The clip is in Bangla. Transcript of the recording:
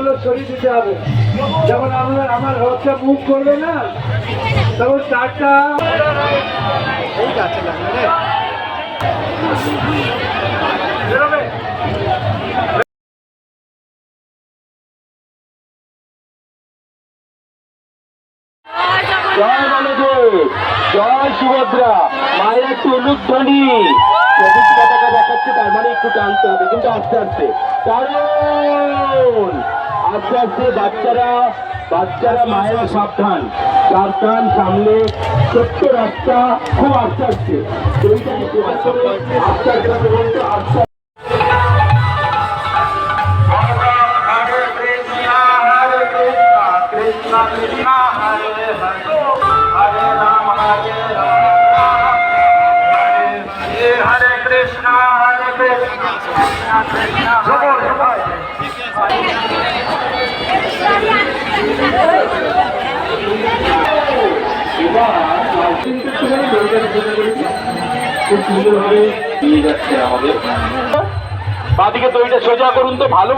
মুখগুলো সরিয়ে দিতে হবে। যেমন আমার হচ্ছে মুখ করবে না, তখন চারটা জয় বলদেব, জয় সুভদ্রা, মায়ের একটু উলুধ্বনি। পতাকা দেখাচ্ছে, তার মানে একটু টানতে হবে, কিন্তু আস্তে আস্তে, কারণ আস্তে আস্তে বাচ্চারা মায়েরা সাবধান, সাবধান, সামনে ছোট্ট রাস্তা, খুব আস্তে আস্তে, আস্তে আস্তে আস্তে খুব সুন্দরভাবে নিয়ে যাচ্ছে আমাদের। বাদিকে দড়িটা সোজা করুন তো, ভালো।